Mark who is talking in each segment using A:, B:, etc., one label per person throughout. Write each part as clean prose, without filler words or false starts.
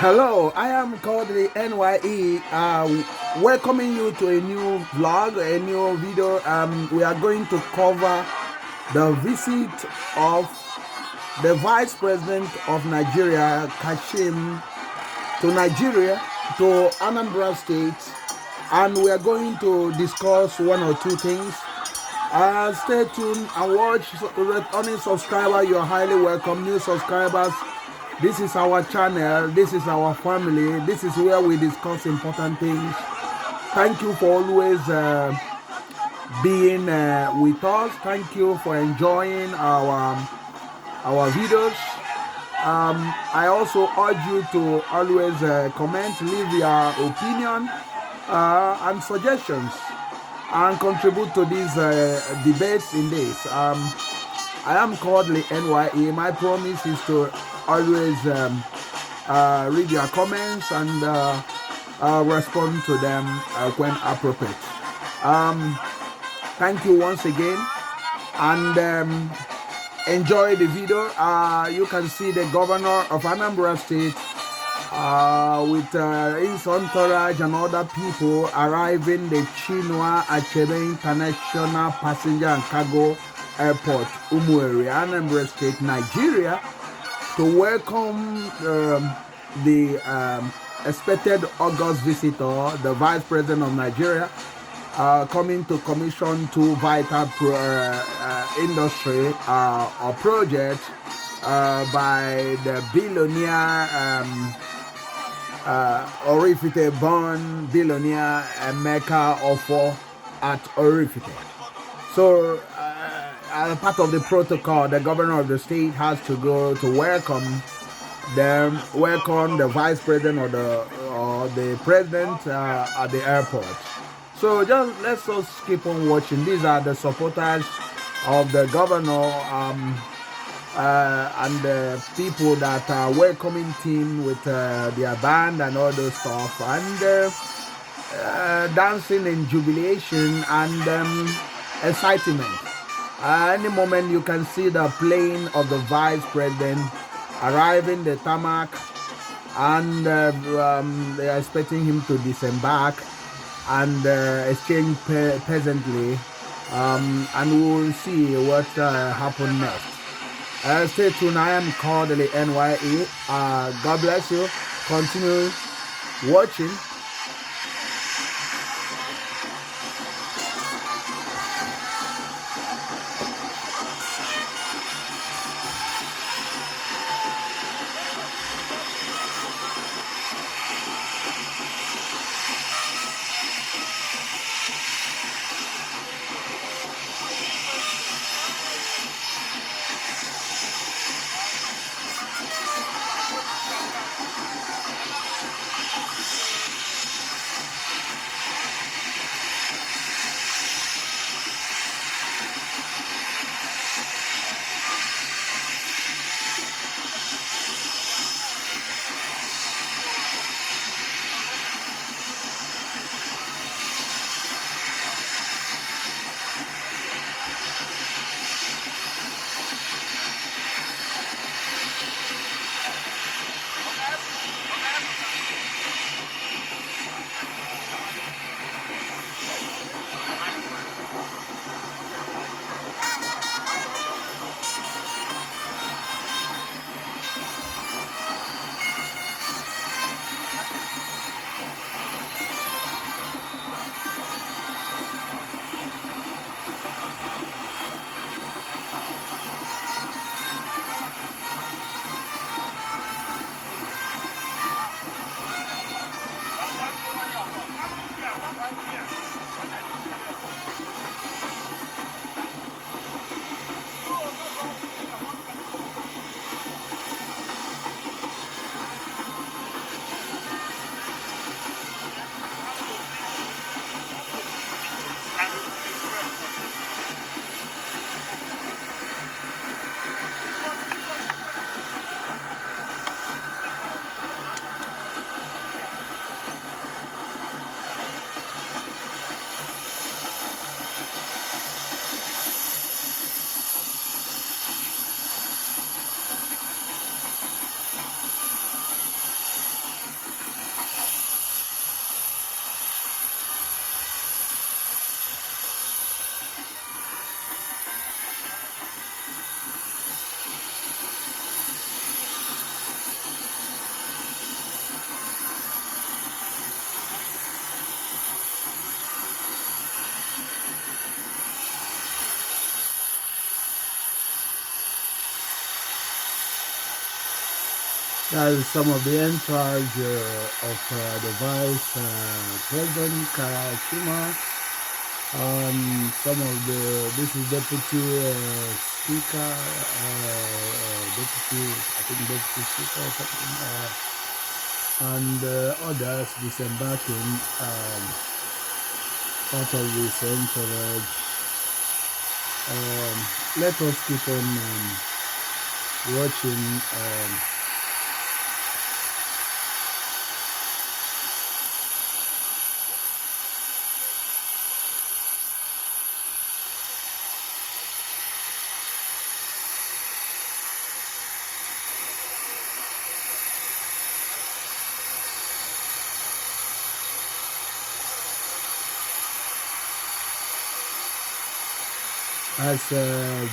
A: Hello, I am Kodili-nye, welcoming you to a new vlog, a new video. We are going to cover the visit of the Vice President of Nigeria, Kashim, to Nigeria, to Anambra State, and we are going to discuss one or two things. Stay tuned and watch. Returning subscriber, you're highly welcome. New subscribers, this is our channel, this is our family, this is where we discuss important things. Thank you for always being with us. Thank you for enjoying our videos. I also urge you to always comment, leave your opinion and suggestions, and contribute to these debates in this. I am Kodili-nye. My promise is to always read your comments and respond to them when appropriate. Thank you once again, and enjoy the video. You can see the governor of Anambra State with his entourage and other people arriving the Chinue Achebe International Passenger and Cargo Airport, Umueri, Anambra State, Nigeria, to welcome the expected August visitor, the Vice President of Nigeria, coming to commission two vital industry or projects by the billionaire Orifite born billionaire Emeka Ofo at Orifite. So as part of the protocol, the governor of the state has to go to welcome the vice president or the president at the airport. So just let's just keep on watching. These are the supporters of the governor and the people that are welcoming team with their band and all those stuff, and dancing in jubilation and excitement. Any moment you can see the plane of the vice president arriving the tarmac, and they are expecting him to disembark and exchange pleasantly, and we will see what happens next. Stay tuned. I am Kodili-nye. God bless you. Continue watching. That is some of the entourage of the Vice President Chinue. Some of this is Deputy Speaker, Deputy, I think Deputy Speaker or something, and others disembarking, part of this entourage. Let us keep on watching. As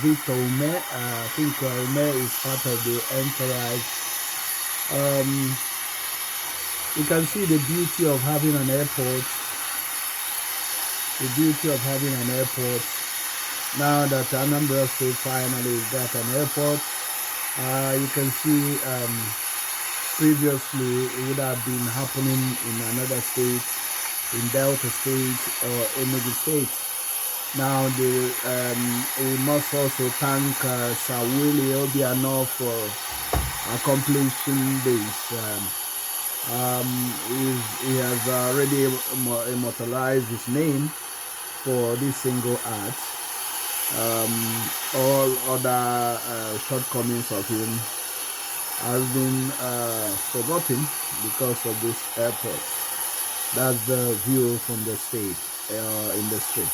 A: Victor Umueri, I think Umueri is part of the entourage. You can see the beauty of having an airport. The beauty of having an airport. Now that Anambra State finally got an airport, you can see previously it would have been happening in another state, in Delta State or Enugu State. Now we must also thank Sir Willie Obiano for accomplishing this. He has already immortalized his name for this single act. All other shortcomings of him has been forgotten because of this airport. That's the view from the state, in the street.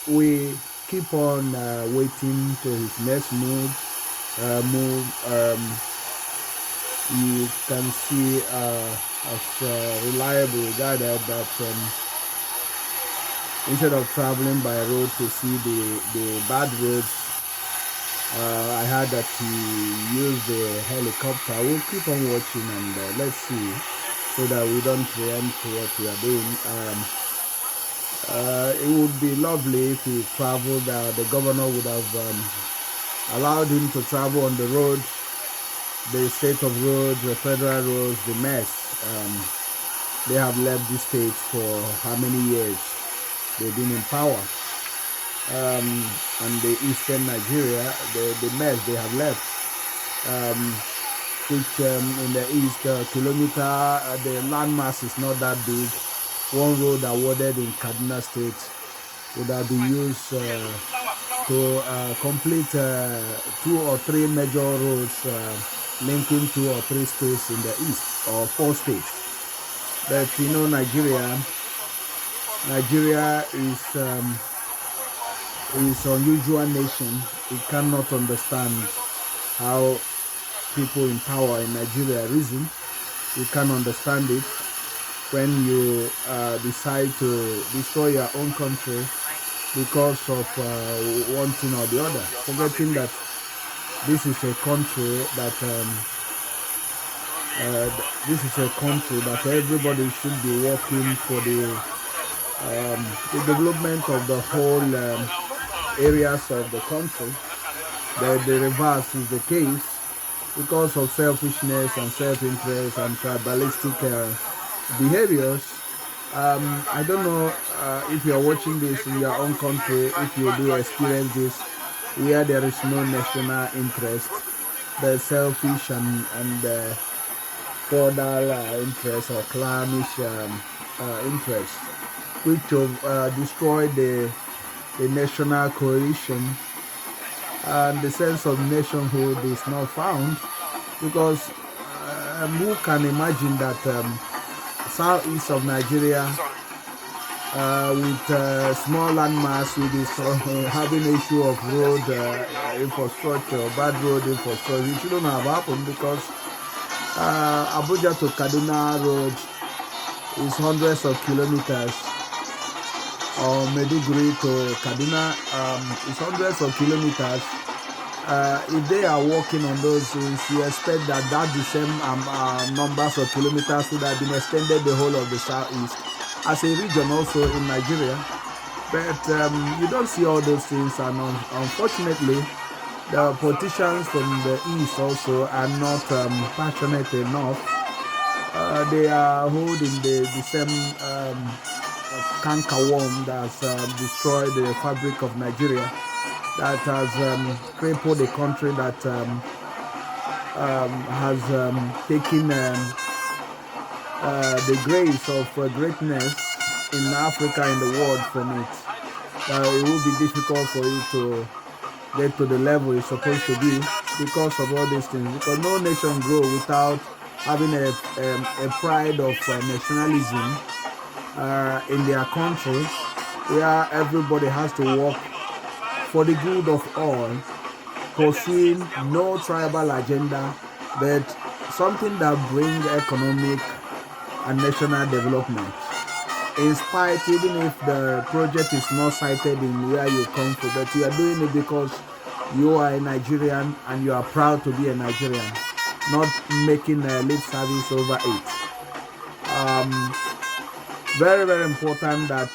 A: We keep on waiting to his next move. You can see as reliable gathered that instead of traveling by road to see the bad roads, I heard that he used the helicopter. We'll keep on watching and let's see, so that we don't preempt what we are doing. It would be lovely if he traveled. The governor would have allowed him to travel on the road, the state of roads, the federal roads, the mess. They have left the state for how many years? They've been in power. And the eastern Nigeria, the mess they have left, which in the east kilometer, the landmass is not that big. One road awarded in Kaduna State would have been used to complete 2 or 3 major roads linking 2 or 3 states in the east, or 4 states. But you know, Nigeria is an unusual nation. We cannot understand how people in power in Nigeria reason. We can't understand it. When you decide to destroy your own country because of one thing or the other, forgetting that this is a country that everybody should be working for the development of the whole areas of the country. The reverse is the case because of selfishness and self-interest and tribalistic behaviors. I don't know if you're watching this in your own country, if you do experience this, where there is no national interest, the selfish and feudal interest or clannish interest, which have destroyed the national cohesion, and the sense of nationhood is not found, because who can imagine that southeast of Nigeria, with small landmass, with this having issue of road infrastructure, bad road infrastructure, it shouldn't have happened, because Abuja to Kaduna road is hundreds of kilometers, or Maiduguri to Kaduna is hundreds of kilometers. If they are working on those things, you expect that the same numbers of kilometers would have been extended the whole of the southeast as a region also in Nigeria. But you don't see all those things, and unfortunately The politicians from the east also are not passionate enough. They are holding the same canker worm that has destroyed the fabric of Nigeria, that has crippled the country, that has taken the grace of greatness in Africa and the world from it. It will be difficult for it to get to the level it's supposed to be because of all these things. Because no nation grows without having a pride of nationalism in their country, where everybody has to work for the good of all, pursuing no tribal agenda, but something that brings economic and national development. In spite, even if the project is not cited in where you come from, but you are doing it because you are a Nigerian and you are proud to be a Nigerian, not making a lip service over it. Very, very important that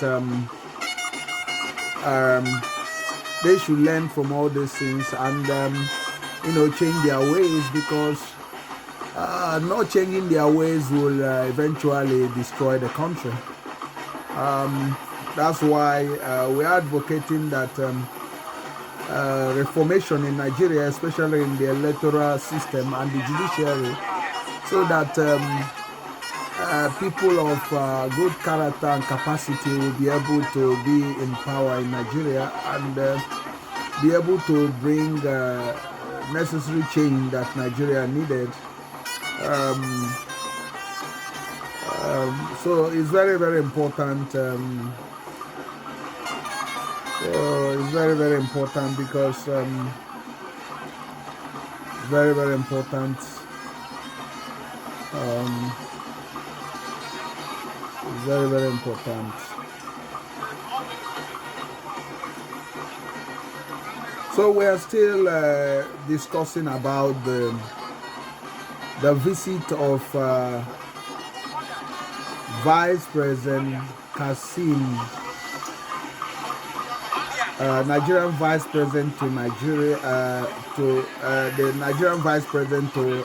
A: they should learn from all these things and change their ways, because not changing their ways will eventually destroy the country. That's why we are advocating that reformation in Nigeria, especially in the electoral system and the judiciary, so that people of good character and capacity will be able to be in power in Nigeria and be able to bring necessary change that Nigeria needed. So it's very, very important. It's very, very important because very, very important. Very, very important. So we are still discussing about the visit of Vice President Kassim, Nigerian Vice President to Nigeria, the Nigerian Vice President to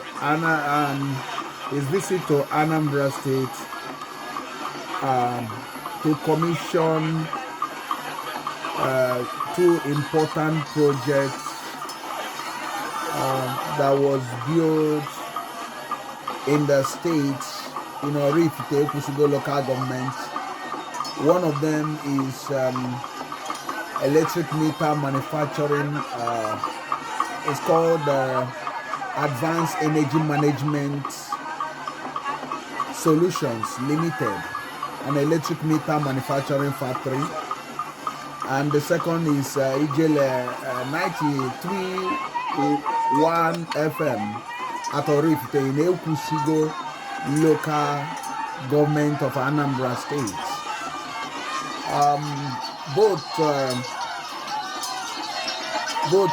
A: his visit to Anambra State to commission two important projects that was built in the state, Umueri local government. One of them is electric meter manufacturing. It's called Advanced Energy Management Solutions Limited, an electric meter manufacturing factory. And the second is Ijele 93.1 FM at Orifite in Ekusigo local government of Anambra State. Both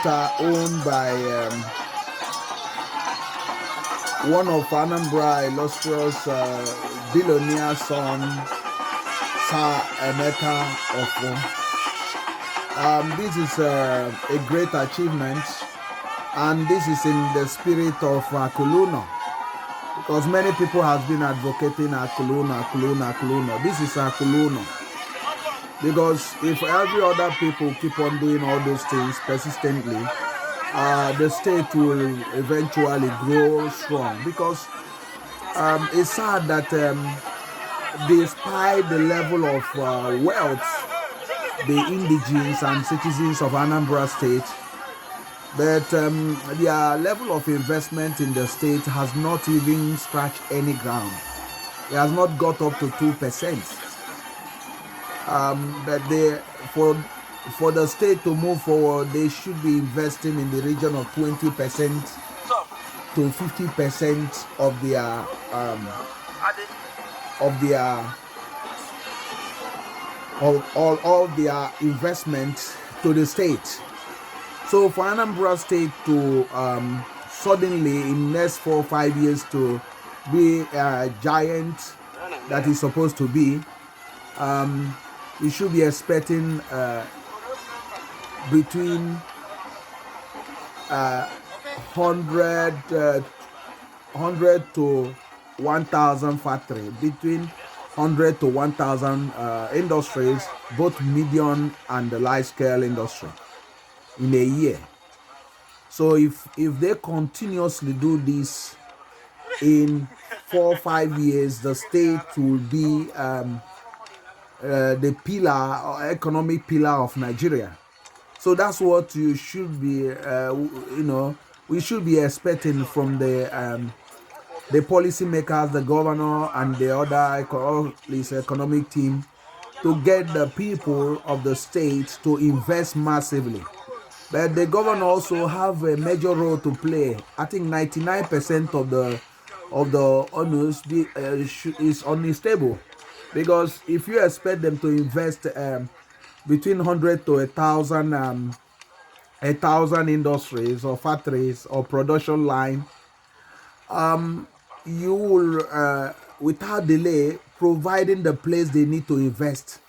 A: are owned by one of Anambra illustrious billionaire son, Sir Emeka Ofo. This is a great achievement, and this is in the spirit of Akuluno, because many people have been advocating Akuluno. This is Akuluno, because if every other people keep on doing all those things persistently, the state will eventually grow strong. Because it's sad that despite the level of wealth the indigenous and citizens of Anambra State, but their level of investment in the state has not even scratched any ground. It has not got up to 2%. But for the state to move forward, they should be investing in the region of 20% to 50% of all their investment to the state. So for Anambra State to suddenly in the next 4 or 5 years to be a giant that is supposed to be, we should be expecting between 100 to 1,000 factory, between 100 to 1,000 industries, both medium and the large scale industry in a year. So if they continuously do this in 4 or 5 years, the state will be the pillar or economic pillar of Nigeria. So that's what you should be, we should be expecting from the policymakers, the governor, and the other economic team to get the people of the state to invest massively. But the governor also have a major role to play. I think 99% of the owners is unstable, because if you expect them to invest between 100 to 1,000 industries or factories or production line, you will without delay providing the place they need to invest.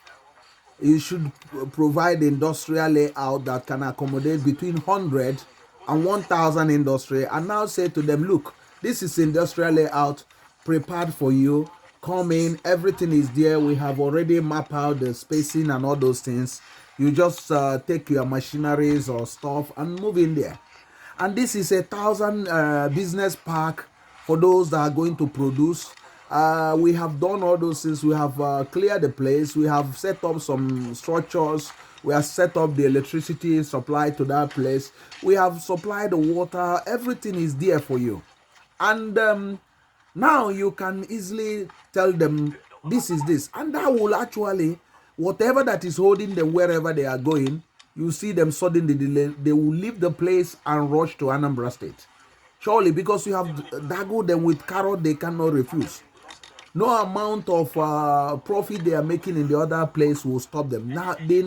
A: You should provide industrial layout that can accommodate between 100 and 1,000 industry, and now say to them, look, this is industrial layout prepared for you. Come in, everything is there. We have already mapped out the spacing and all those things. You just take your machineries or stuff and move in there. And this is 1,000 business park for those that are going to produce. We have done all those things. We have cleared the place. We have set up some structures. We have set up the electricity supply to that place. We have supplied the water. Everything is there for you. And now you can easily tell them this is this. And that will actually, whatever that is holding them wherever they are going, you see them suddenly they will leave the place and rush to Anambra State. Surely, because you have daggled them with carrot they cannot refuse. No amount of profit they are making in the other place will stop them. Now they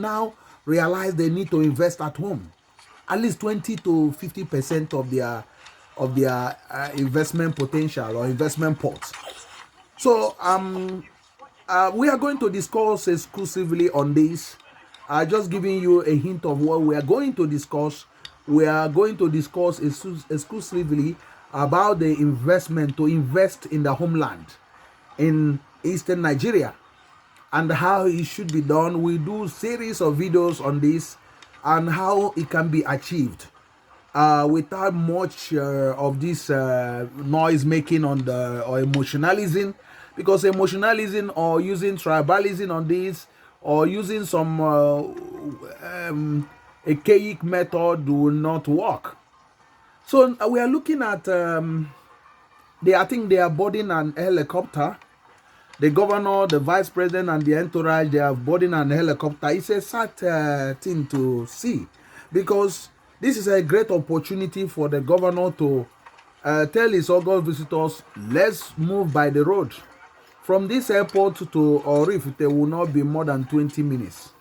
A: realize they need to invest at home, at least 20 to 50% of their investment potential or investment pot. So we are going to discuss exclusively on this. Just giving you a hint of what we are going to discuss. We are going to discuss exclusively about the investment, to invest in the homeland in eastern Nigeria and how it should be done. We do series of videos on this and how it can be achieved without much of this noise making on the or emotionalism, because emotionalism or using tribalism on this or using some archaic method will not work. So we are looking at I think they are boarding an helicopter. The governor, the vice president, and the entourage, they are boarding an helicopter. It's a sad thing to see, because this is a great opportunity for the governor to tell his August visitors, let's move by the road. From this airport to Orif, there will not be more than 20 minutes.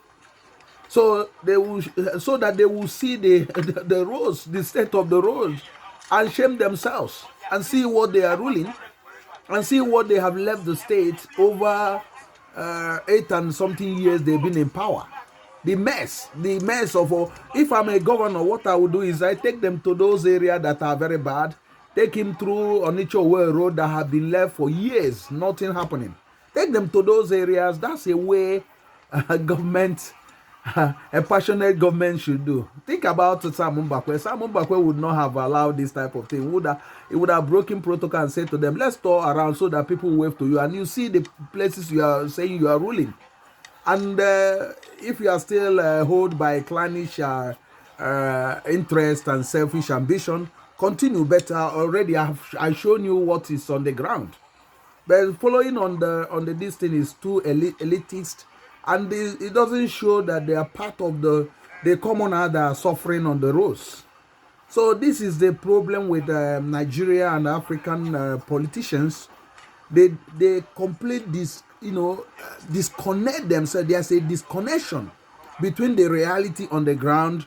A: So they will, so that they will see the roads, the state of the roads, and shame themselves and see what they are ruling, and see what they have left the state over 8 and something years they've been in power. The mess of, if I'm a governor, what I would do is I take them to those areas that are very bad, take him through Onitsha Road that have been left for years, nothing happening. Take them to those areas. That's a way government, a passionate government should do. Think about Sam Mbakwe. Sam Mbakwe would not have allowed this type of thing. He would have broken protocol and said to them, let's tour around so that people wave to you and you see the places you are saying you are ruling. And if you are still held by clannish interest and selfish ambition, continue better. Already I've shown you what is on the ground. But following on the this thing is too elitist, and it doesn't show that they are part of the commoner that are suffering on the roads. So this is the problem with Nigeria and African politicians. They complete this, disconnect themselves. There's a disconnection between the reality on the ground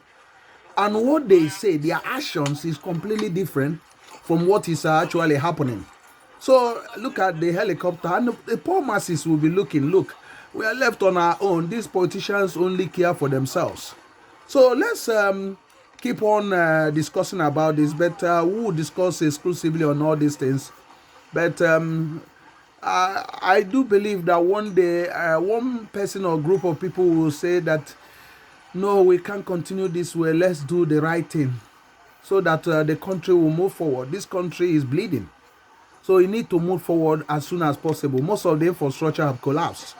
A: and what they say. Their actions is completely different from what is actually happening. So look at the helicopter, and the poor masses will be looking, look, we are left on our own. These politicians only care for themselves. So let's keep on discussing about this, but we will discuss exclusively on all these things. But I do believe that one day one person or group of people will say that no, we can't continue this way. Let's do the right thing so that the country will move forward. This country is bleeding. So you need to move forward as soon as possible. Most of the infrastructure have collapsed.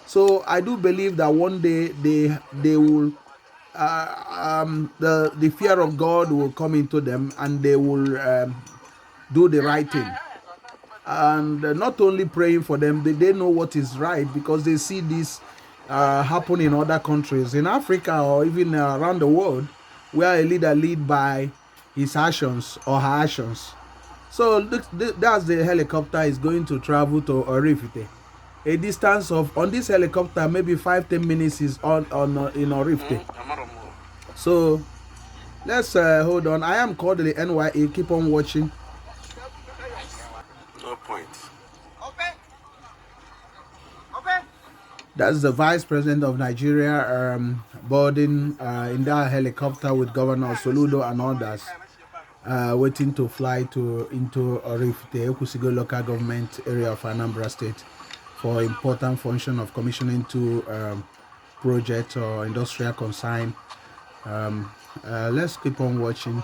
A: So I do believe that one day they will the fear of God will come into them and they will do the right thing. And not only praying for them, they know what is right because they see this happen in other countries, in Africa or even around the world, where a leader lead by his actions or her actions. So that's the helicopter is going to travel to Orifite. A distance of on this helicopter maybe 5-10 minutes is on in Orifite. So let's hold on. I am Kodili-nye. Keep on watching.
B: No point.
A: That's the Vice President of Nigeria boarding in that helicopter with Governor Soludo and others, waiting to fly into Orifite, Ekusigo local government area of Anambra State, for important function of commissioning to project or industrial consign. Let's keep on watching.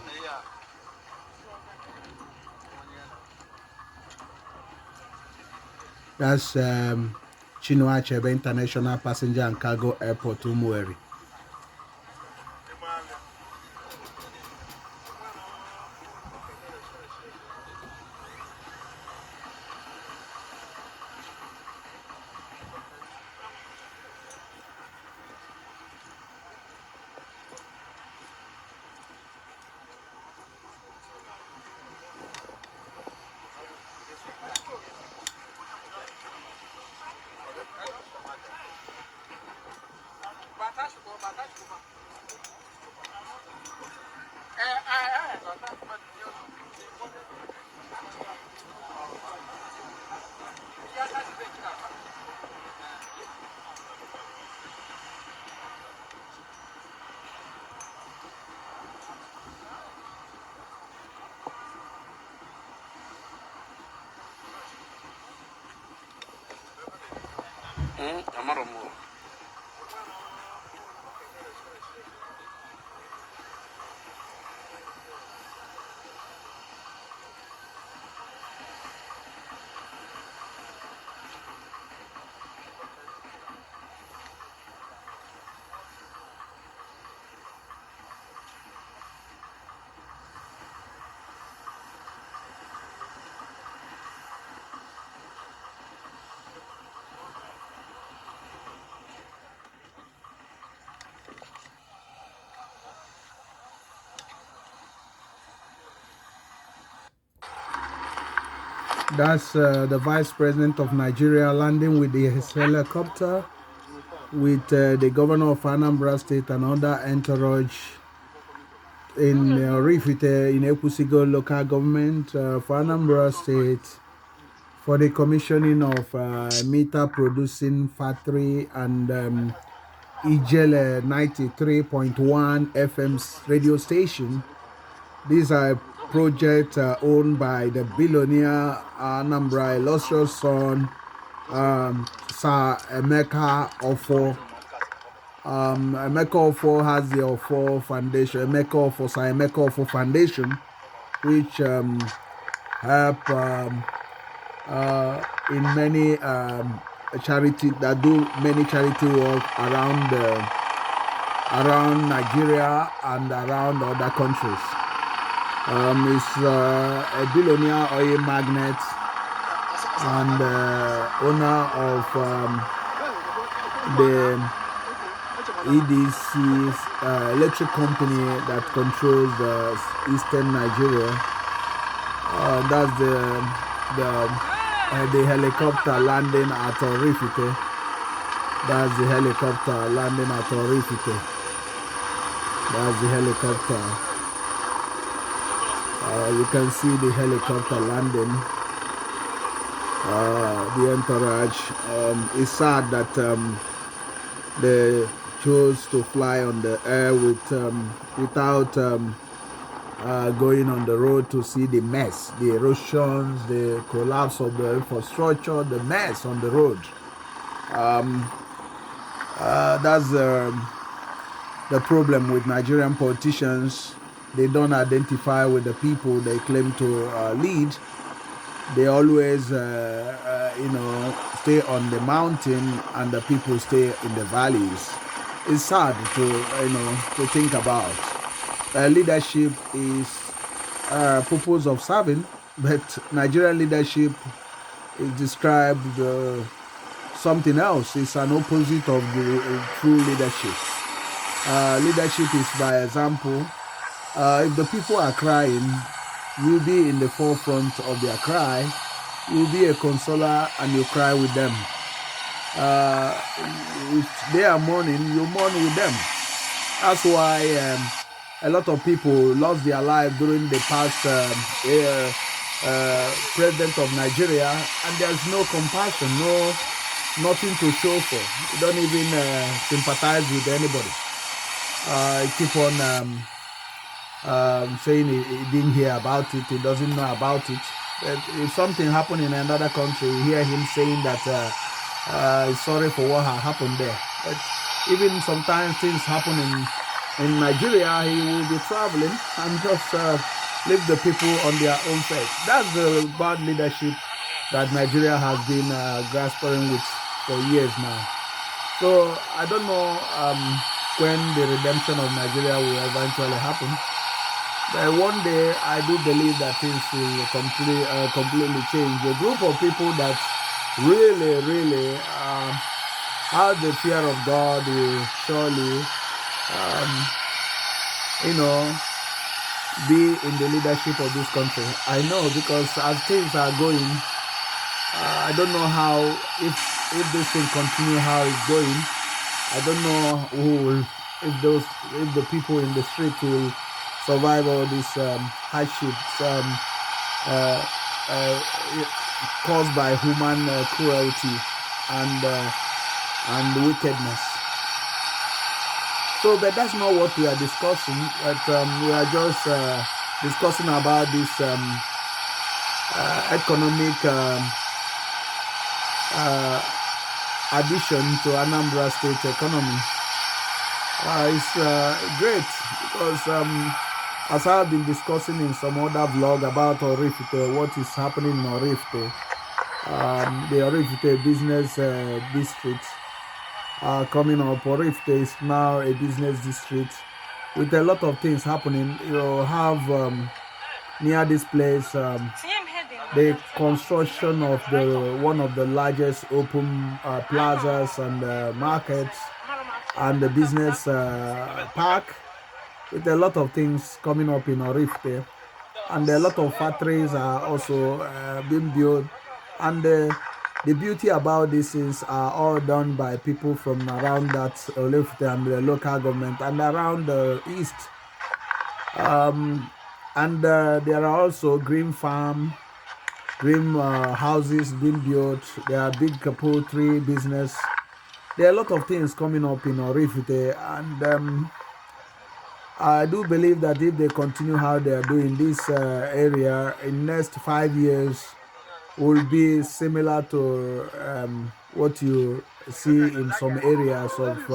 A: That's Chinue Achebe International Passenger and Cargo Airport, Umueri. That's the Vice President of Nigeria landing with his helicopter with the Governor of Anambra State and other entourage in Orifite in Ekusigo local government for Anambra State for the commissioning of meter producing factory and Ijele 93.1 FM radio station. These are project owned by the billionaire Anambra illustrious son, Sir Emeka Ofo. Emeka Ofo has the Ofo Foundation, Sir Emeka Ofo Foundation, which help in many charity that do many charity work around Nigeria and around other countries. Is a billionaire oil magnate and owner of the EDC's electric company that controls eastern Nigeria. That's the helicopter landing at Orifite. That's the helicopter landing at Orifite. That's the helicopter. You can see the helicopter landing. The entourage. It's sad that the chose to fly on the air without going on the road to see the mess, the erosions, the collapse of the infrastructure, the mess on the road. That's the problem with Nigerian politicians. They don't identify with the people they claim to lead. They always, stay on the mountain and the people stay in the valleys. It's sad to think about. Leadership is purpose of serving, but Nigerian leadership is described something else. It's an opposite of the true leadership. Leadership is by example. If the people are crying, you'll be in the forefront of their cry. You'll be a consoler and you cry with them. If they are mourning, you mourn with them. That's why a lot of people lost their life during the past president of Nigeria, and there's no compassion, nothing to show for. You don't even sympathize with anybody. Keep on saying he didn't hear about it, he doesn't know about it. But if something happened in another country, you hear him saying that he's sorry for what happened there. But even sometimes things happen in Nigeria, he will be traveling and just leave the people on their own fate. That's the bad leadership that Nigeria has been grasping with for years now. So I don't know when the redemption of Nigeria will eventually happen. But one day, I do believe that things will completely change. A group of people that really have the fear of God will surely, be in the leadership of this country. I know, because as things are going, I don't know how, if this thing continue how it's going, I don't know if the people in the street will survive all these hardships caused by human cruelty and wickedness. So, but that's not what we are discussing. But we are just discussing about this economic addition to Anambra State economy. It's great because as I've been discussing in some other vlog about Orifite, what is happening in Orifite, the Orifite business district coming up. Orifite is now a business district with a lot of things happening. You have near this place the construction of one of the largest open plazas and markets and the business park, with a lot of things coming up in Orifite, and a lot of factories are also being built. And the beauty about this is all done by people from around that Orifite and the local government and around the east. And there are also green farm, green houses being built. There are big poultry business. There are a lot of things coming up in Orifite, and I do believe that if they continue how they are doing this area, in next 5 years will be similar to what you see in some areas of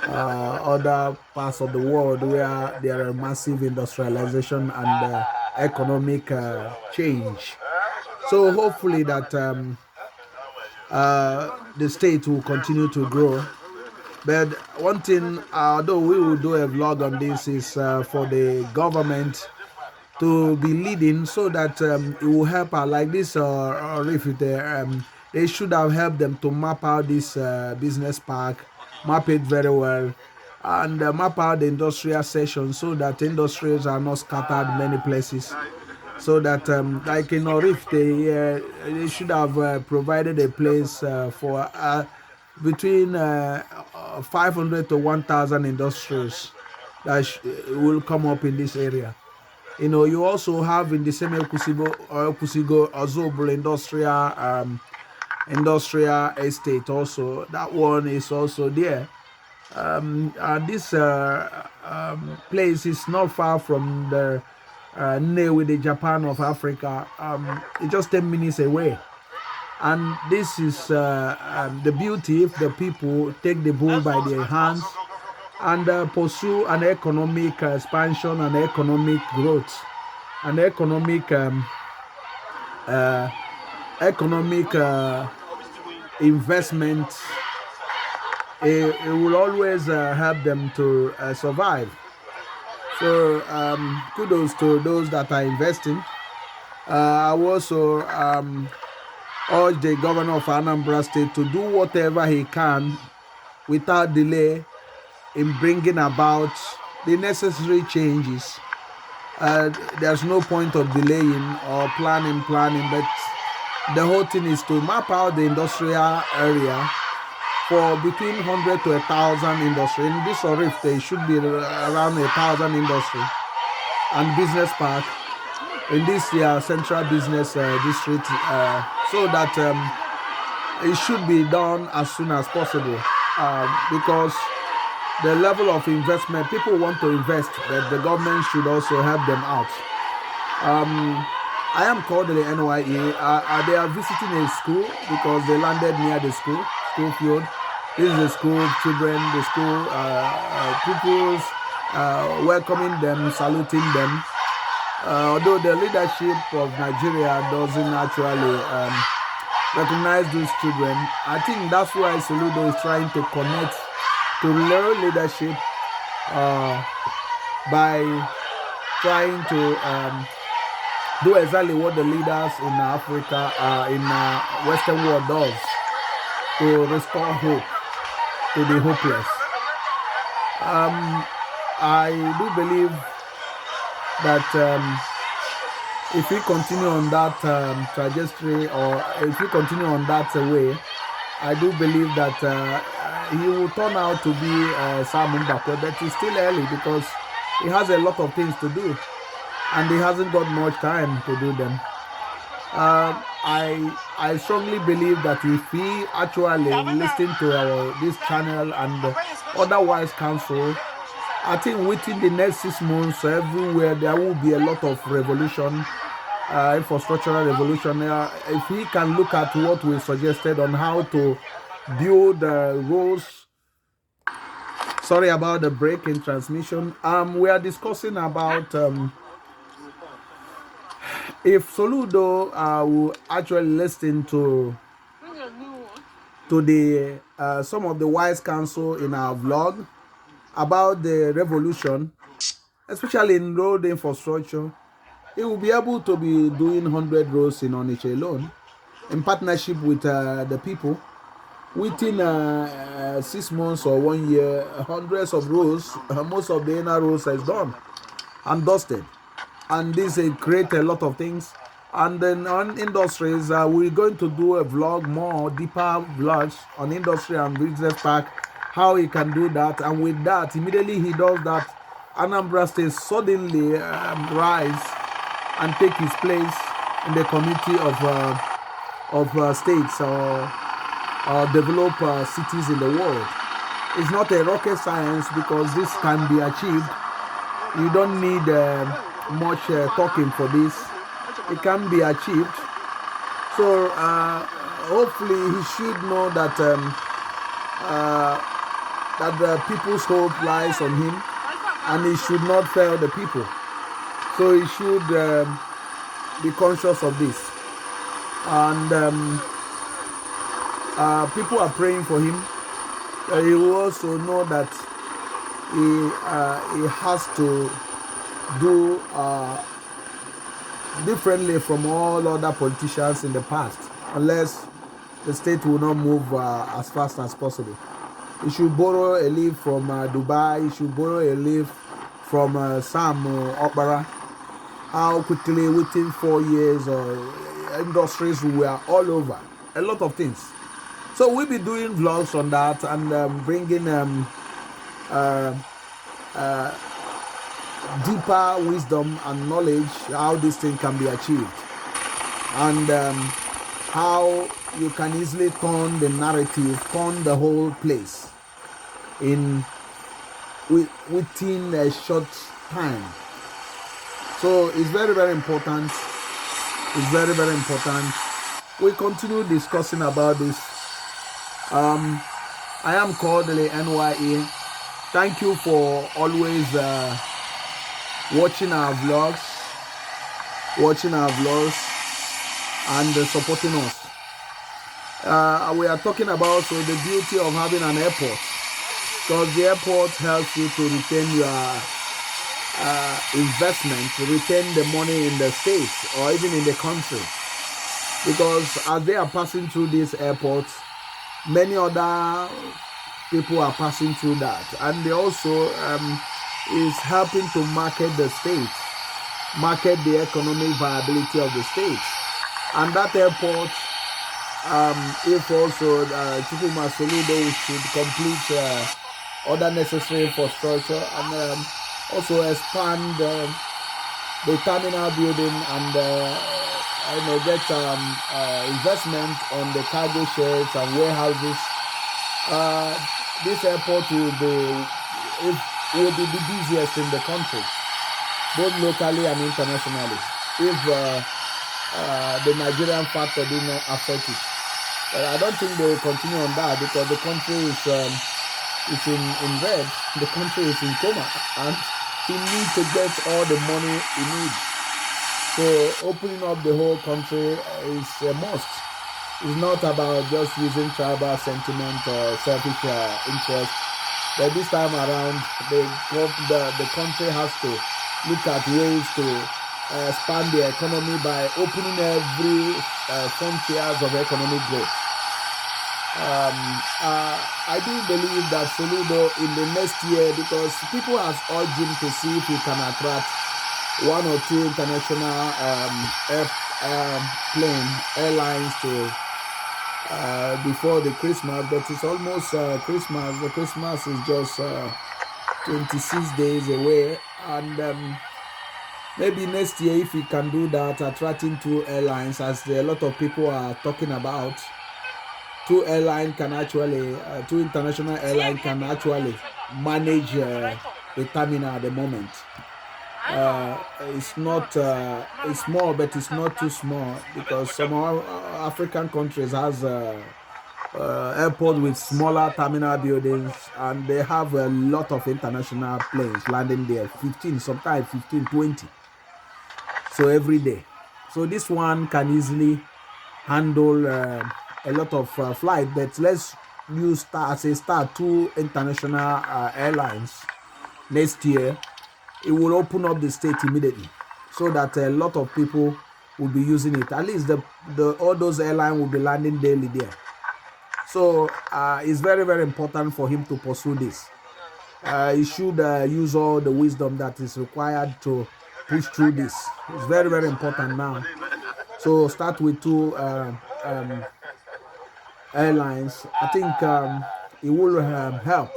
A: other parts of the world where there are massive industrialization and economic change. So hopefully that the state will continue to grow. But one thing, although we will do a vlog on this, is for the government to be leading so that it will help out. Like this, or if they should have helped them to map out this business park, map it very well, and map out the industrial section so that industries are not scattered many places. So that, like in Orif, they should have provided a place for between 500 to 1,000 industries that will come up in this area. You also have in the same Kusigo Ozobel industrial estate also. That one is also there. This place is not far from the with the Japan of Africa. It's just 10 minutes away. And this is the beauty if the people take the bull by their hands and pursue an economic expansion and economic growth and economic investment. It will always help them to survive. So kudos to those that are investing. I will also urge the governor of Anambra State to do whatever he can without delay in bringing about the necessary changes. There's no point of delaying or planning, but the whole thing is to map out the industrial area for between 100 to 1,000 industry. In this Orif, there should be around 1,000 industry and business park in this central business district, so that it should be done as soon as possible, because the level of investment, people want to invest, but the government should also help them out. I am Kodili-nye. They are visiting a school because they landed near the school field. This is the school children, the school pupils, welcoming them, saluting them. Although the leadership of Nigeria doesn't actually recognize these children, I think that's why Soludo is trying to connect to real leadership by trying to do exactly what the leaders in Africa, in Western world does, to restore hope to the hopeless. I do believe that if we continue on that trajectory, or if we continue on that way, I do believe that he will turn out to be Sam Mbakwe, but it's still early because he has a lot of things to do and he hasn't got much time to do them. I strongly believe that if we actually listen to this channel and otherwise counsel, I think within the next 6 months, everywhere there will be a lot of revolution, infrastructural revolution. If we can look at what we suggested on how to build roads. Sorry about the break in transmission. We are discussing about if Soludo will actually listen to the some of the wise counsel in our vlog about the revolution, especially in road infrastructure, he will be able to be doing 100 roads in Onitsha alone, in partnership with the people. Within 6 months or 1 year, hundreds of roads, most of the inner roads is done and dusted. And this create a lot of things. And then on industries, we're going to do a vlog, more deeper vlogs on industry and business park, how he can do that. And with that, immediately he does that, Anambra State suddenly rise and take his place in the community of states or develop cities in the world. It's not a rocket science because this can be achieved. You don't need much talking for this. It can be achieved. So hopefully he should know that that the people's hope lies on him, and he should not fail the people. So he should be conscious of this. And people are praying for him. He will also know that he has to do differently from all other politicians in the past, unless the state will not move as fast as possible. He should borrow a leaf from Dubai. He should borrow a leaf from Sam Okbara. How quickly, within 4 years, industries were all over. A lot of things. So we'll be doing vlogs on that and bringing deeper wisdom and knowledge how this thing can be achieved, and how you can easily turn the narrative, turn the whole place in within a short time. So it's very, very important. It's very, very important. We continue discussing about this. I am Kodili-nye. Thank you for always watching our vlogs, and supporting us. We are talking about the beauty of having an airport, because the airport helps you to retain your investment, to retain the money in the states or even in the country. Because as they are passing through this airport, many other people are passing through that, and they also is helping to market the state, market the economic viability of the state. And that airport, if also Soludo should complete other necessary infrastructure and also expand the terminal building and get investment on the cargo sheds and warehouses. This airport will be the busiest in the country, both locally and internationally, if the Nigerian factor did not affect it. I don't think they will continue on that, because the country is in red. The country is in coma, and he needs to get all the money he needs. So opening up the whole country is a must. It's not about just using tribal sentiment or selfish interest. But this time around, the country has to look at ways to expand the economy by opening every frontiers of economic growth. I do believe that Soludo in the next year, because people have urged him to see if he can attract one or two international airlines to before the Christmas, but it's almost Christmas. The Christmas is just 26 days away, and maybe next year, if he can do that, attracting two airlines, as a lot of people are talking about, two international airlines can actually manage the terminal at the moment. It's not it's small, but it's not too small, because some African countries has airports with smaller terminal buildings, and they have a lot of international planes landing there, 15, sometimes 15, 20. So every day. So this one can easily handle a lot of flight, but let's use two international airlines next year. It will open up the state immediately, so that a lot of people will be using it. At least all those airlines will be landing daily there. So it's very, very important for him to pursue this. He should use all the wisdom that is required to push through this. It's very, very important now. So start with two airlines. I think it will help.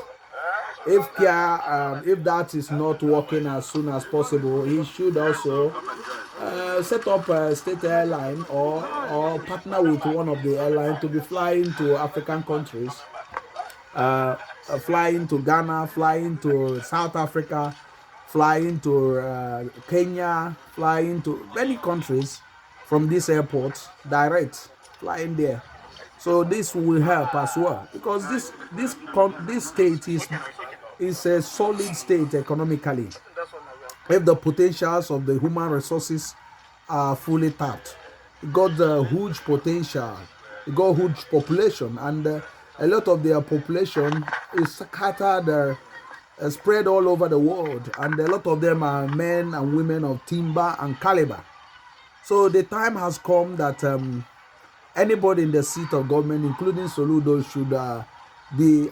A: If that is not working as soon as possible, he should also set up a state airline or partner with one of the airlines to be flying to African countries, flying to Ghana, flying to South Africa, flying to Kenya, flying to many countries from this airport, direct flying there. So this will help as well, because this state is a solid state economically. If the potentials of the human resources are fully tapped, it got the huge potential, it got huge population, and a lot of their population is scattered, spread all over the world, and a lot of them are men and women of timber and caliber. So the time has come that anybody in the seat of government, including Soludo, should be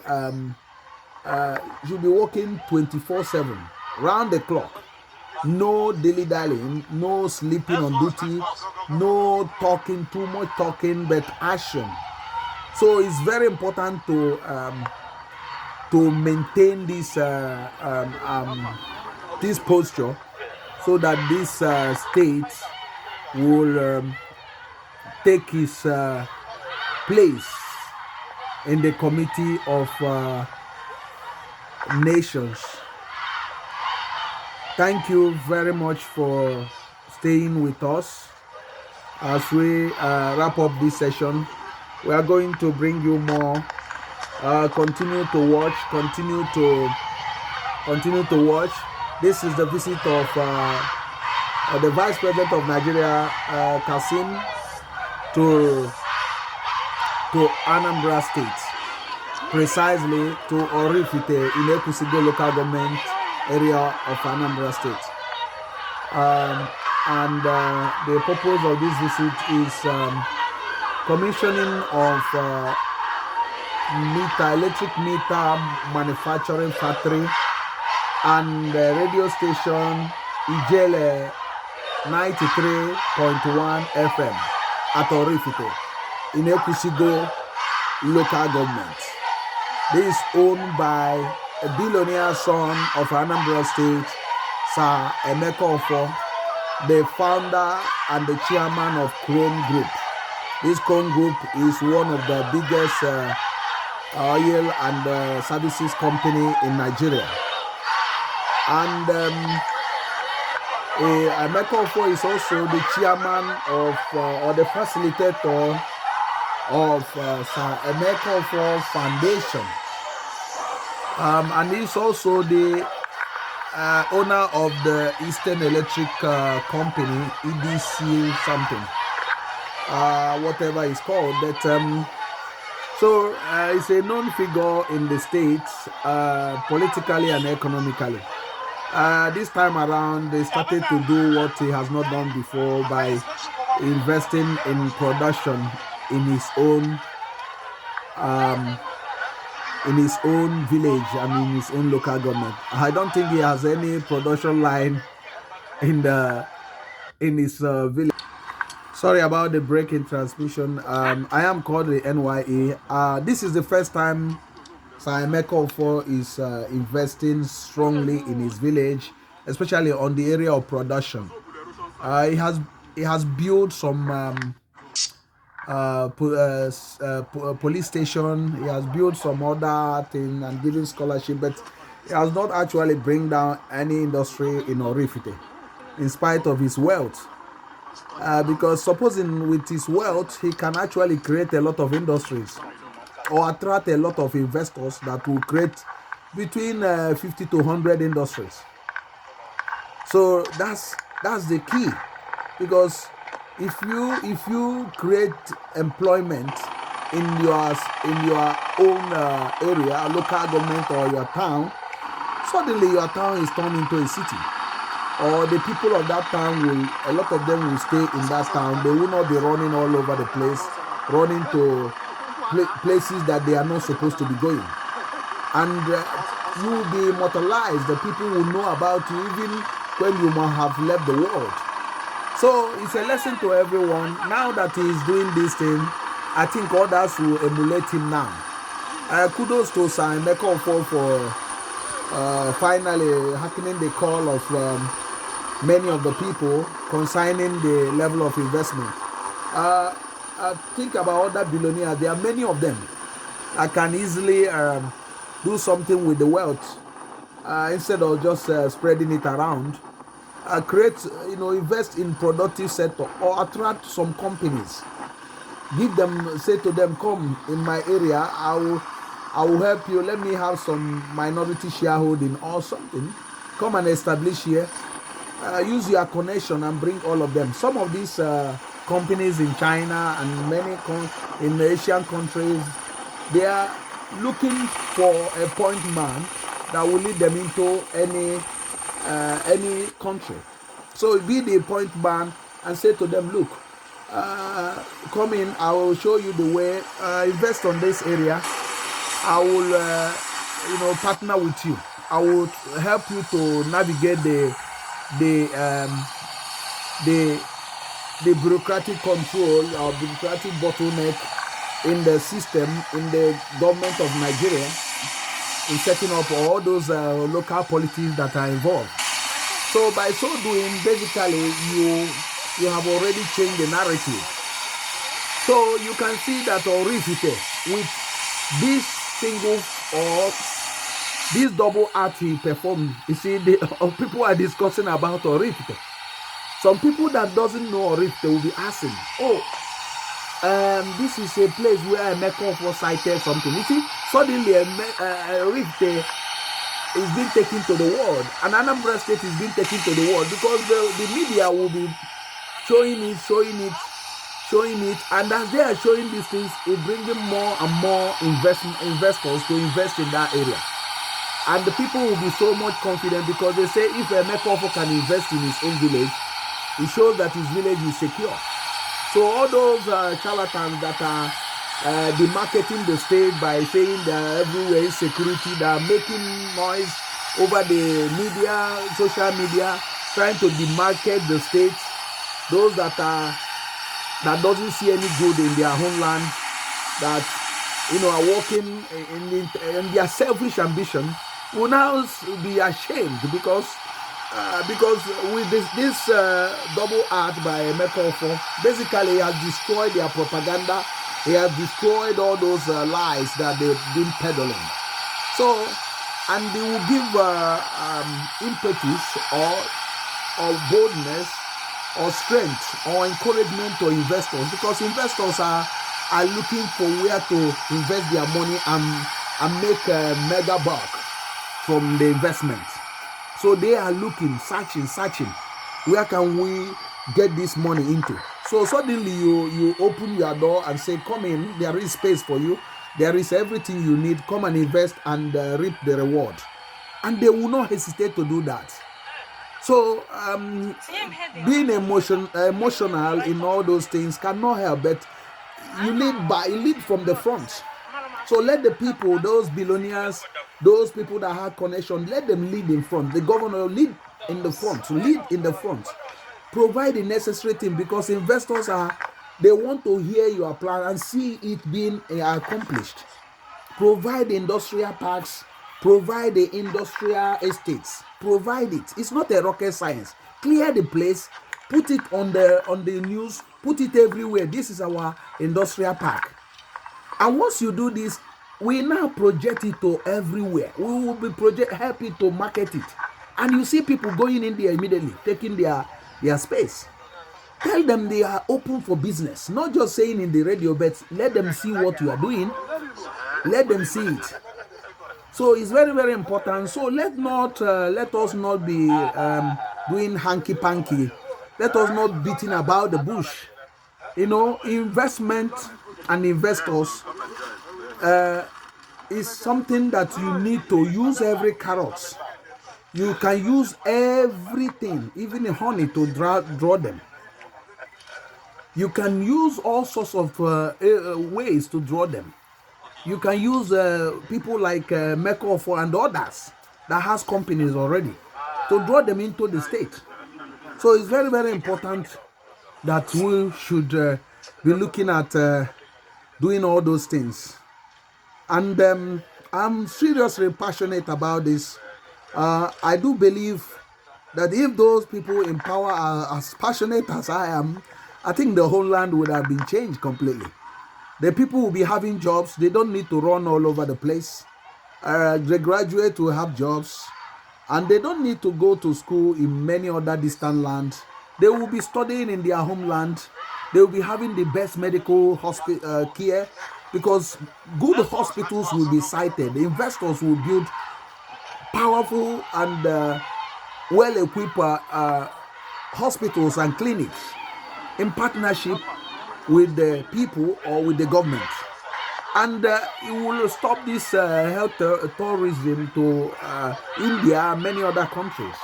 A: working 24/7, round the clock. No dilly-dallying, no sleeping on duty, no talking, too much talking, but action. So it's very important to maintain this this posture, so that this state will take his place in the committee of nations. Thank you very much for staying with us as we wrap up this session. We are going to bring you more. Continue to watch. Continue to watch. This is the visit of the Vice President of Nigeria, Kasim, to Anambra State, precisely to Orifite in Ekusigo local government area of Anambra State. And the purpose of this visit is commissioning of electric meter manufacturing factory and radio station Ijele 93.1 FM at Orifite in Ekusigo local government. This is owned by a billionaire son of Anambra State, Sir Emeka Ofo, the founder and the chairman of Chrome Group. This Chrome Group is one of the biggest oil and services company in Nigeria. And Emeka Ofo is also the chairman of or the facilitator of Sir Emeka Ofo Foundation. And he's also the owner of the Eastern Electric Company, EDC something, whatever it's called. But so he's a known figure in the states, politically and economically. This time around, they started to do what he has not done before by investing in production in his own village and in his own local government. I don't think he has any production line in his village. Sorry about the break in transmission. I am Kodili-nye. This is the first time Sir Emeka Ofo is investing strongly in his village, especially on the area of production. He has built some police station. He has built some other thing and given scholarship, but he has not actually bring down any industry in Orifite, in spite of his wealth. Because supposing with his wealth, he can actually create a lot of industries or attract a lot of investors that will create between 50 to 100 industries. So that's the key, because if you create employment in your own area, local government or your town, suddenly your town is turned into a city, or the people of that town a lot of them will stay in that town. They will not be running all over the place, running to places that they are not supposed to be going, and you will be immortalized. The people will know about you even when you might have left the world. So it's a lesson to everyone. Now that he is doing this thing, I think others will emulate him now. Kudos to Sir Emeka Ofo for finally hearkening the call of many of the people concerning the level of investment. Think about other billionaires. There are many of them that can easily do something with the wealth instead of just spreading it around. Invest in productive sector or attract some companies. Give them, say to them, come in my area, I will help you. Let me have some minority shareholding or something. Come and establish here. Use your connection and bring all of them. Some of these companies in China and many in the Asian countries, they are looking for a point man that will lead them into any country. So be the point man and say to them, look, come in, I will show you the way, invest on this area. I will partner with you. I will help you to navigate the bureaucratic control or bureaucratic bottleneck in the system, in the government of Nigeria, in setting up all those local politics that are involved. So by so doing, basically you have already changed the narrative. So you can see that Orifite, with this single or this double act he performed, you see, people are discussing about Orifite. Some people that doesn't know Orifite will be asking, oh, this is a place where a Mekofo cited something. You see, suddenly Orifite is being taken to the world, and Anambra State is being taken to the world because the media will be showing it, and as they are showing these things, it brings more and more investors to invest in that area. And the people will be so much confident because they say if a Mekofo can invest in his own village, it shows that his village is secure. So all those charlatans that are demarketing the state by saying they are everywhere insecurity, they are making noise over the media, social media, trying to demarcate the state. Those that doesn't see any good in their homeland, that are working in their selfish ambition, will now be ashamed because with this double act by Mekofo, basically he has destroyed their propaganda. He has destroyed all those lies that they've been peddling. So, and they will give impetus or boldness or strength or encouragement to investors, because investors are looking for where to invest their money and make a mega buck from the investment. So they are looking, searching, where can we get this money into? So suddenly you open your door and say, come in, there is space for you, there is everything you need, come and invest and reap the reward. And they will not hesitate to do that. So being emotional in all those things cannot help, but you lead from the front. So let the people, those billionaires, those people that have connection, let them lead in front. The governor lead in the front. Provide the necessary thing, because investors they want to hear your plan and see it being accomplished. Provide the industrial parks, provide the industrial estates, provide it. It's not a rocket science. Clear the place, put it on the news, put it everywhere. This is our industrial park. And once you do this, we now project it to everywhere. We will be happy to market it. And you see people going in there immediately, taking their space. Tell them they are open for business. Not just saying in the radio, but let them see what you are doing. Let them see it. So it's very, very important. So let us not be doing hanky-panky. Let us not beating about the bush. Investment and investors is something that you need to use every carrot. You can use everything, even the honey, to draw them. You can use all sorts of ways to draw them. You can use people like Mekofo and others that has companies already to draw them into the state. So it's very, very important that we should be looking at doing all those things. And I'm seriously passionate about this. I do believe that if those people in power are as passionate as I am, I think the whole land would have been changed completely. The people will be having jobs. They don't need to run all over the place. The graduates will have jobs, and they don't need to go to school in many other distant lands. They will be studying in their homeland. They will be having the best medical care, because good hospitals will be sited. The investors will build powerful and well-equipped hospitals and clinics in partnership with the people or with the government. And it will stop this health tourism to India and many other countries,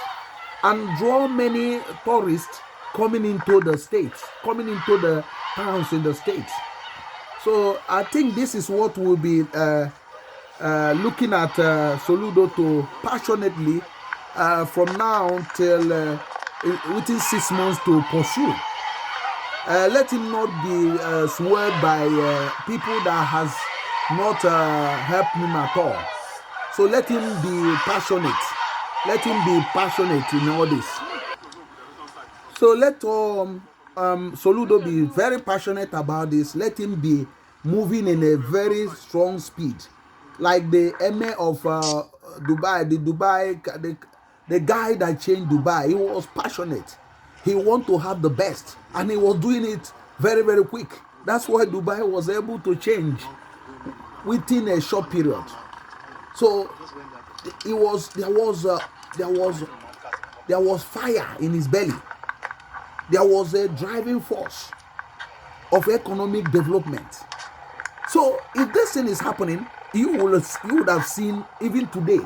A: and draw many tourists coming into the states, coming into the towns in the states. So I think this is what we'll be looking at Soludo to passionately from now till within 6 months to pursue. Let him not be swayed by people that has not helped him at all. So let him be passionate. Let him be passionate in all this. So let Soludo be very passionate about this. Let him be moving in a very strong speed, like the emir of Dubai, the guy that changed Dubai, he was passionate. He wanted to have the best, and he was doing it very, very quick. That's why Dubai was able to change within a short period. So there was fire in his belly. There was a driving force of economic development. So if this thing is happening, you would have seen even today,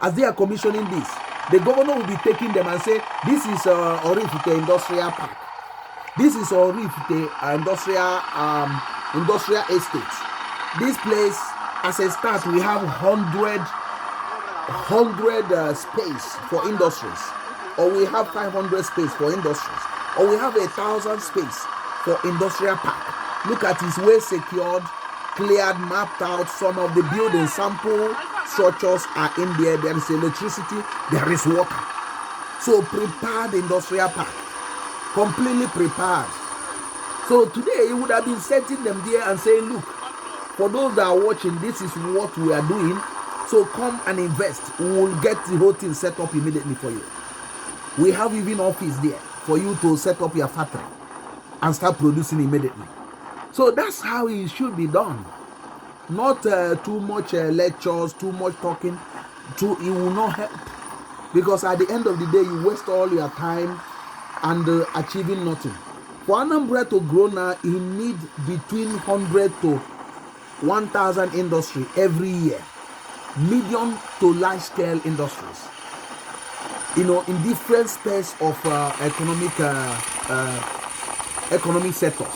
A: as they are commissioning this, the governor will be taking them and say, this is Orifite Industrial Park. This is Orifite Industrial Estate. This place, as a start, we have 100 space for industries, or we have 500 space for industries, or we have 1,000 space for industrial park. Look at his way secured, cleared, mapped out. Some of the building sample structures are in there. There is electricity, there is water. So prepared industrial park, completely prepared. So today he would have been setting them there and saying, look, for those that are watching, this is what we are doing. So come and invest. We will get the whole thing set up immediately for you. We have even office there for you to set up your factory and start producing immediately. So that's how it should be done. Not too much lectures, too much talking. It will not help. Because at the end of the day, you waste all your time and achieving nothing. For Anambra to grow now, you need between 100 to 1,000 industry every year. Medium to large scale industries. In different space of economic sectors.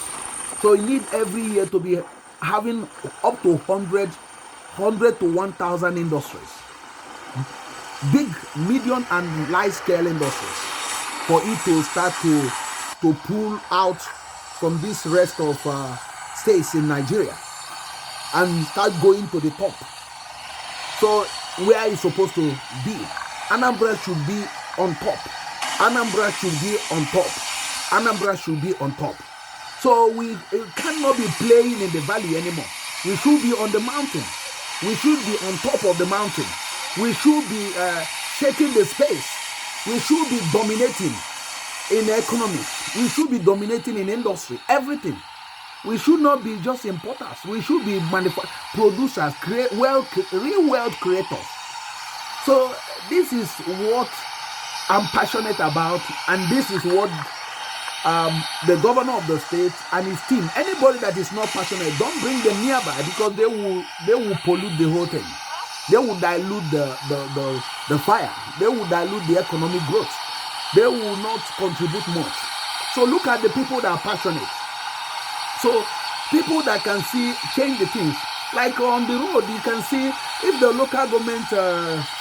A: So you need every year to be having up to 100 to 1,000 industries. Big, medium and large scale industries for it to start to pull out from this rest of states in Nigeria and start going to the top. So where is supposed to be? Anambra should be on top. Anambra should be on top. Anambra should be on top. So we cannot be playing in the valley anymore. We should be on the mountain. We should be on top of the mountain. We should be shaking the space. We should be dominating in economy. We should be dominating in industry. Everything. We should not be just importers. We should be producers, real wealth creators. So this is what I'm passionate about, and this is what the governor of the state and his team, anybody that is not passionate, don't bring them nearby, because they will pollute the whole thing. They will dilute the fire. They will dilute the economic growth. They will not contribute much. So look at the people that are passionate. So people that can see, change the things. Like on the road, you can see if the local government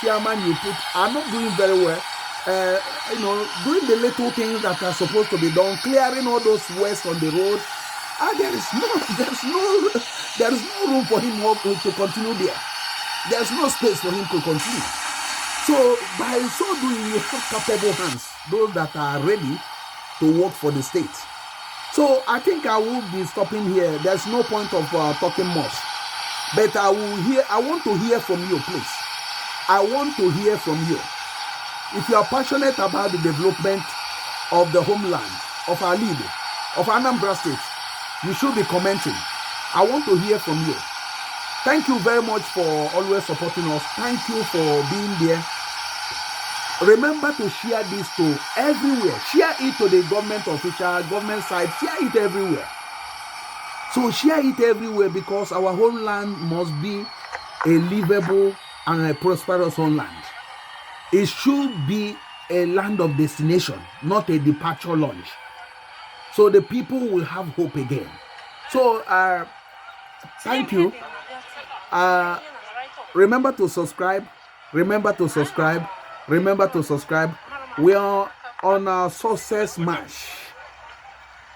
A: chairman you put are not doing very well, doing the little things that are supposed to be done, clearing all those waste on the road. There is no room for him to continue there. There's no space for him to continue. So by so doing, you have capable hands, those that are ready to work for the state. So I think I will be stopping here. There's no point of talking much. But I want to hear from you, please. I want to hear from you. If you are passionate about the development of the homeland, of our leader, of Anambra State, you should be commenting. I want to hear from you. Thank you very much for always supporting us. Thank you for being there. Remember to share this to everywhere. Share it to the government official, government side. Share it everywhere. So share it everywhere, because our homeland must be a livable and a prosperous homeland. It should be a land of destination, not a departure launch. So the people will have hope again. So thank you. Remember to subscribe. Remember to subscribe. Remember to subscribe. We are on our success march,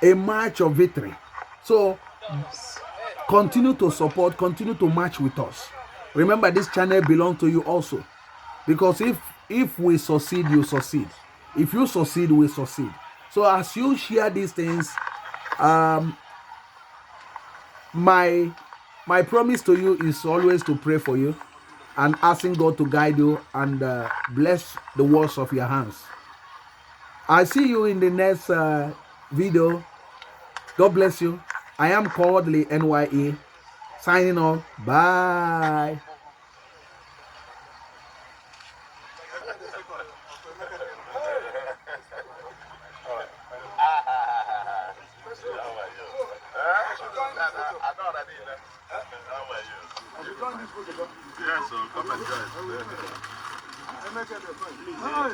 A: a march of victory. So continue to support, continue to march with us. Remember, this channel belongs to you also, because if we succeed, you succeed. If you succeed, we succeed. So as you share these things, my promise to you is always to pray for you. and asking God to guide you and bless the works of your hands. I see you in the next video. God bless you. I am Kodili-nye signing off. Bye.
B: Yes, so come and join.